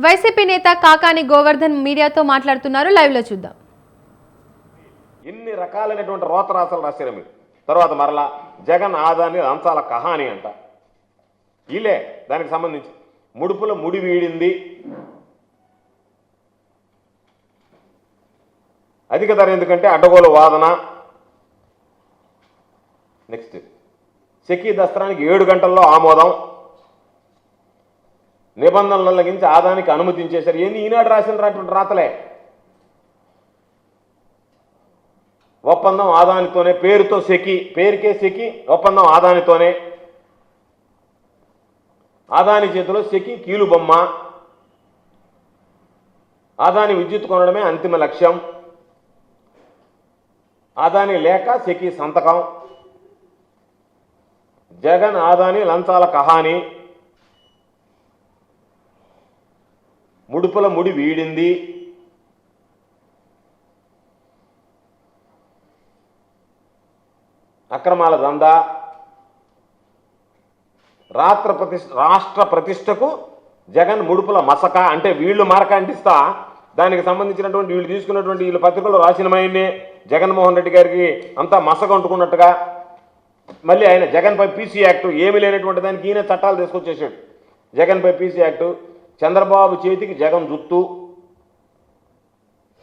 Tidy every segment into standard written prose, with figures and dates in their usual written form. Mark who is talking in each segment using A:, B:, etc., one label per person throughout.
A: YCP నేత కాకాని గోవర్ధన్ మీడియాతో మాట్లాడుతున్నారు. లైవ్ లో చూద్దాం.
B: ఇన్ని రకాలైనటువంటి రోతరాసలు రాశారు మీరు. తర్వాత మరలా జగన్ ఆదాని లంచాల కహాని అంట. ఇలే దానికి సంబంధించి ముడుపుల ముడి వీడింది, అధిక ధర ఎందుకంటే అడ్డగోలు వాదన. నెక్స్ట్ సెకీ దస్త్రానికి 7 గంటల్లో ఆమోదం, నిబంధనలు ఉల్లంఘించి ఆదానికి అనుమతించేశారు. ఏంది ఈనాడు రాసినటువంటి రాతలే. ఒప్పందం ఆదానితోనే, పేరుతో సెకి, పేరుకే సెకి, ఒప్పందం ఆదానితోనే. ఆదాని చేతిలో సెకి కీలుబొమ్మ, ఆదాని విద్యుత్ కొనడమే అంతిమ లక్ష్యం, ఆదాని లేక సెకి సంతకం, జగన్ ఆదాని లంచాల కహాని, ముడుపుల ముడి వీడింది, అక్రమాల దందా, రాష్ట్ర ప్రతిష్టకు జగన్ ముడుపుల మసక. అంటే వీళ్ళు మరక అంటిస్తా దానికి సంబంధించినటువంటి వీళ్ళు తీసుకున్నటువంటి వీళ్ళు పత్రికల్లో రాసినమైనే జగన్మోహన్ రెడ్డి గారికి అంతా మసక అంటుకున్నట్టుగా మళ్ళీ ఆయన జగన్పై పీసీ యాక్టు ఏమీ లేనటువంటి దానికి ఈయన చట్టాలు తీసుకొచ్చేసాడు. జగన్పై పీసీ యాక్టు, చంద్రబాబు చేతికి జగన్ జుట్టు,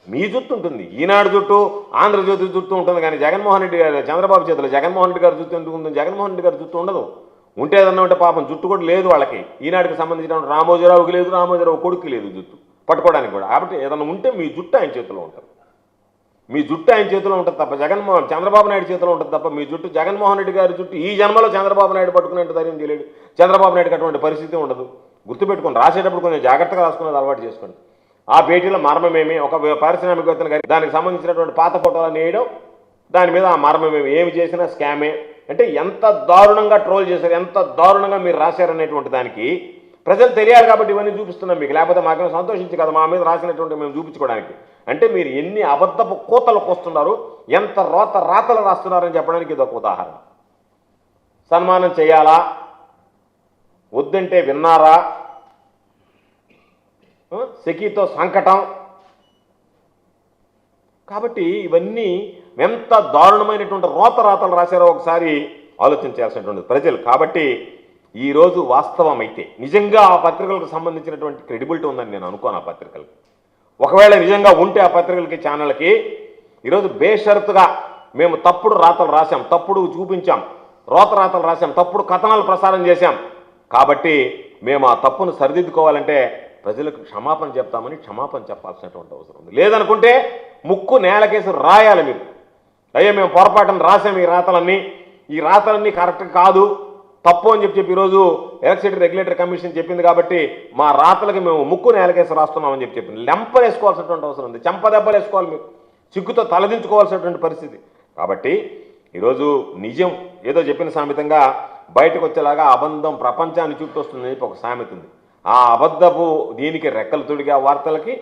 B: మీ జుట్టు ఉంటుంది, ఈనాడు జుట్టు, ఆంధ్రజ్యోతి జుట్టు ఉంటుంది, కానీ జగన్మోహన్ రెడ్డి గారు చంద్రబాబు చేతిలో జగన్మోహన్ రెడ్డి గారు జుట్టు ఎందుకు ఉంటుంది? జగన్మోహన్ రెడ్డి గారు జుట్టు ఉండదు. ఉంటే ఏదన్నా ఉంటే పాపం జుట్టు కూడా లేదు వాళ్ళకి. ఈనాడుకి సంబంధించిన రామోజీరావుకి లేదు, రామోజీరావు కొడుకు లేదు జుట్టు పట్టుకోవడానికి కూడా. కాబట్టి ఏదన్నా ఉంటే మీ జుట్టు ఆయన చేతిలో ఉంటుంది, మీ జుట్టు ఆయన చేతిలో ఉంటుంది తప్ప చంద్రబాబు నాయుడు చేతిలో ఉంటుంది తప్ప మీ జుట్టు జగన్మోహన్ రెడ్డి గారి జుట్టు ఈ జన్మలో చంద్రబాబు నాయుడు పట్టుకునేట్టు ధైర్యం చేయలేడు. చంద్రబాబు నాయుడుకి అటువంటి పరిస్థితి ఉండదు. గుర్తుపెట్టుకొని రాసేటప్పుడు కొంచెం జాగ్రత్తగా రాసుకునేది అలవాటు చేసుకోండి. ఆ భేటీలో మర్మమేమి, ఒక పారిశ్రామికవేత్తలు గారి దానికి సంబంధించినటువంటి పాత ఫోటోలను వేయడం, దాని మీద ఆ మర్మమేమి, ఏమి చేసినా స్కామే. అంటే ఎంత దారుణంగా ట్రోల్ చేశారు, ఎంత దారుణంగా మీరు రాశారనేటువంటి దానికి ప్రజలు తెలియాలి కాబట్టి ఇవన్నీ చూపిస్తున్నాం మీకు. లేకపోతే మాకేమో సంతోషించి కదా మా మీద రాసినటువంటి మేము చూపించుకోవడానికి. అంటే మీరు ఎన్ని అబద్ధపు కోతలకు వస్తున్నారు, ఎంత రాతలు రాస్తున్నారని చెప్పడానికి ఇది ఒక ఉదాహరణ. సన్మానం చేయాలా, వద్దంటే విన్నారా, సెకీతో సంకటం. కాబట్టి ఇవన్నీ ఎంత దారుణమైనటువంటి రాతలు రాశారో ఒకసారి ఆలోచించాల్సినటువంటి ప్రజలు. కాబట్టి ఈరోజు వాస్తవం అయితే నిజంగా ఆ పత్రికలకు సంబంధించినటువంటి క్రెడిబిలిటీ ఉందని నేను అనుకోను. ఆ పత్రికలకి ఒకవేళ నిజంగా ఉంటే ఆ పత్రికలకి, ఛానళ్ళకి ఈరోజు బేషరతుగా మేము తప్పుడు రాతలు రాశాం, తప్పుడు చూపించాం, రాతలు రాశాం, తప్పుడు కథనాలు ప్రసారం చేశాం, కాబట్టి మేము ఆ తప్పును సరిదిద్దుకోవాలంటే ప్రజలకు క్షమాపణ చెప్తామని క్షమాపణ చెప్పాల్సినటువంటి అవసరం ఉంది. లేదనుకుంటే ముక్కు నేలకేసి రాయాలి మీరు. అయ్యే మేము పొరపాటును రాసాం, ఈ రాతలన్నీ కరెక్ట్ కాదు, తప్పు అని చెప్పి ఈరోజు ఎలక్ట్రిసిటీ రెగ్యులేటరీ కమిషన్ చెప్పింది కాబట్టి మా రాతలకి మేము ముక్కు నేలకేసి రాస్తున్నామని చెప్పింది. లెంపలేసుకోవాల్సినటువంటి అవసరం ఉంది, చెంపదెబ్బలు వేసుకోవాలి, మీరు సిగ్గుతో తలదించుకోవాల్సినటువంటి పరిస్థితి. కాబట్టి ఈరోజు నిజం ఏదో చెప్పిన సామెతంగా బయటకు వచ్చేలాగా అబద్ధం ప్రపంచాన్ని చుట్టొస్తుందని చెప్పి ఒక సామెత ఉంది. ఆ అబద్ధపు దీనికి రెక్కలు తొడిగే వార్తలకి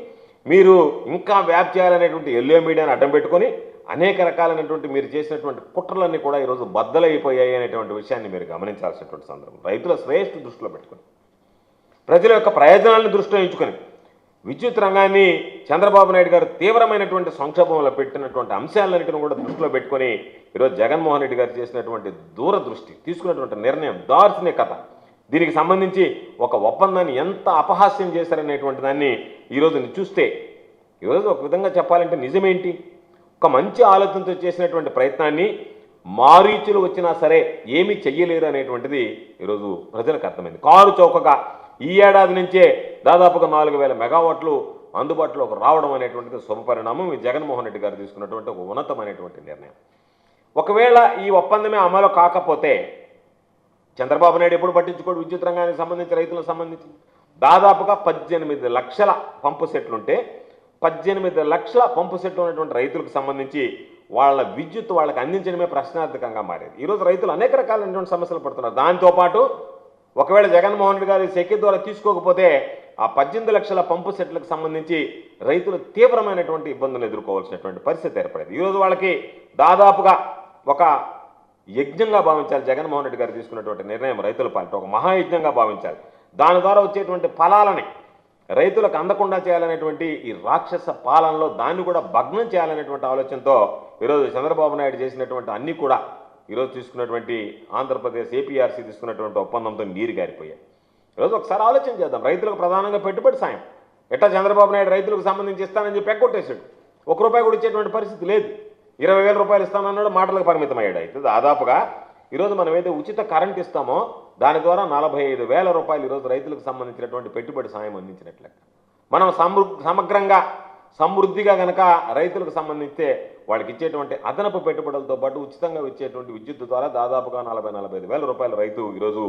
B: మీరు ఇంకా వ్యాప్ చేయాలనేటువంటి ఎల్లో మీడియాని అడ్డం పెట్టుకొని అనేక రకాలైనటువంటి మీరు చేసినటువంటి కుట్రలన్నీ కూడా ఈరోజు బద్దలైపోయాయి అనేటువంటి విషయాన్ని మీరు గమనించాల్సినటువంటి సందర్భం. రైతుల శ్రేయస్సు దృష్టిలో పెట్టుకొని, ప్రజల యొక్క ప్రయోజనాలను దృష్టిలో ఉంచుకొని, విద్యుత్ రంగాన్ని చంద్రబాబు నాయుడు గారు తీవ్రమైనటువంటి సంక్షోభంలో పెట్టినటువంటి అంశాలన్నింటిని కూడా దృష్టిలో పెట్టుకొని ఈరోజు జగన్మోహన్ రెడ్డి గారు చేసినటువంటి దూరదృష్టి, తీసుకున్నటువంటి నిర్ణయం, దార్శనికత, దీనికి సంబంధించి ఒక ఒప్పందాన్ని ఎంత అపహాస్యం చేశారనేటువంటి దాన్ని ఈరోజు చూస్తే, ఈరోజు ఒక విధంగా చెప్పాలంటే నిజమేంటి, ఒక మంచి ఆలోచనతో చేసినటువంటి ప్రయత్నాన్ని మారీచులు వచ్చినా సరే ఏమీ చెయ్యలేరు అనేటువంటిది ఈరోజు ప్రజలకు అర్థమైంది. కారు చౌకగా ఈ ఏడాది నుంచే దాదాపుగా 4000 మెగావాట్లు అందుబాటులోకి రావడం అనేటువంటిది శుభపరిణామం. ఈ జగన్మోహన్ రెడ్డి గారు తీసుకున్నటువంటి ఒక ఉన్నతమైనటువంటి నిర్ణయం. ఒకవేళ ఈ ఒప్పందమే అమలు కాకపోతే చంద్రబాబు నాయుడు ఎప్పుడు పట్టించుకోడు. విద్యుత్ రంగానికి సంబంధించి, రైతులకు సంబంధించి దాదాపుగా 18 లక్షల పంపు సెట్లుంటే 18 లక్షల పంపు సెట్లు ఉన్నటువంటి రైతులకు సంబంధించి వాళ్ళ విద్యుత్ వాళ్ళకి అందించడమే ప్రశ్నార్థకంగా మారేది. ఈరోజు రైతులు అనేక రకాలైనటువంటి సమస్యలు పడుతున్నారు. దాంతోపాటు ఒకవేళ జగన్మోహన్ రెడ్డి గారి సెక్కి ద్వారా తీసుకోకపోతే ఆ 18 లక్షల పంపు సెట్లకు సంబంధించి రైతులు తీవ్రమైనటువంటి ఇబ్బందులు ఎదుర్కోవాల్సినటువంటి పరిస్థితి ఏర్పడేది. ఈరోజు వాళ్ళకి దాదాపుగా ఒక యజ్ఞంగా భావించాలి. జగన్మోహన్ రెడ్డి గారు తీసుకున్నటువంటి నిర్ణయం రైతుల పాలిట ఒక మహాయజ్ఞంగా భావించాలి. దాని ద్వారా వచ్చేటువంటి ఫలాలని రైతులకు అందకుండా చేయాలనేటువంటి ఈ రాక్షస పాలనలో దాన్ని కూడా భగ్నం చేయాలనేటువంటి ఆలోచనతో ఈరోజు చంద్రబాబు నాయుడు చేసినటువంటి అన్నీ కూడా ఈరోజు తీసుకున్నటువంటి ఆంధ్రప్రదేశ్ ఏపీఆర్సీ తీసుకున్నటువంటి ఒప్పందంతో నీరు గారిపోయాయి. ఈరోజు ఒకసారి ఆలోచన చేద్దాం. రైతులకు ప్రధానంగా పెట్టుబడి సాయం ఎట్టా చంద్రబాబు నాయుడు రైతులకు సంబంధించి ఇస్తానని చెప్పి ఎగ్గొట్టేశాడు. ₹1 కూడా ఇచ్చేటువంటి పరిస్థితి లేదు. 20,000 రూపాయలు ఇస్తానన్నాడు, మాటలకు పరిమితం అయ్యాడు. అయితే దాదాపుగా ఈరోజు మనం ఏదైతే ఉచిత కరెంట్ ఇస్తామో దాని ద్వారా 45,000 రూపాయలు ఈరోజు రైతులకు సంబంధించినటువంటి పెట్టుబడి సాయం అందించినట్లే. మనం సమగ్రంగా సమృద్ధిగా కనుక రైతులకు సంబంధిస్తే వాళ్ళకి ఇచ్చేటువంటి అదనపు పెట్టుబడులతో పాటు ఉచితంగా ఇచ్చేటువంటి విద్యుత్ ద్వారా దాదాపుగా 45,000 రూపాయలు రైతు ఈరోజు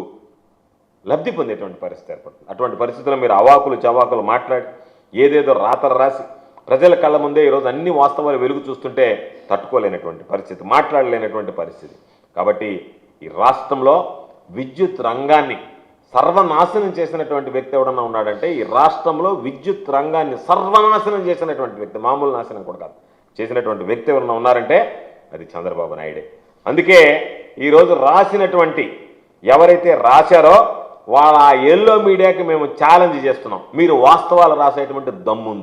B: లబ్ధి పొందేటువంటి పరిస్థితి ఏర్పడుతుంది. అటువంటి పరిస్థితుల్లో మీరు అవాకులు చవాకులు మాట్లాడి ఏదేదో రాతలు రాసి ప్రజల కళ్ళ ముందే ఈరోజు అన్ని వాస్తవాలు వెలుగు చూస్తుంటే తట్టుకోలేనటువంటి పరిస్థితి, మాట్లాడలేనటువంటి పరిస్థితి. కాబట్టి ఈ రాష్ట్రంలో విద్యుత్ రంగాన్ని సర్వనాశనం చేసినటువంటి వ్యక్తి ఎవడన్నా ఉన్నాడంటే ఈ రాష్ట్రంలో విద్యుత్ రంగాన్ని సర్వనాశనం చేసినటువంటి వ్యక్తి, మామూలు నాశనం కూడా కాదు, చేసినటువంటి వ్యక్తి ఎవరన్నా ఉన్నారంటే అది చంద్రబాబు నాయుడే. అందుకే ఈరోజు రాసినటువంటి ఎవరైతే రాశారో వాళ్ళ ఎల్లో మీడియాకి మేము ఛాలెంజ్ చేస్తున్నాం, మీరు వాస్తవాలు రాసేటువంటి దమ్ముందా?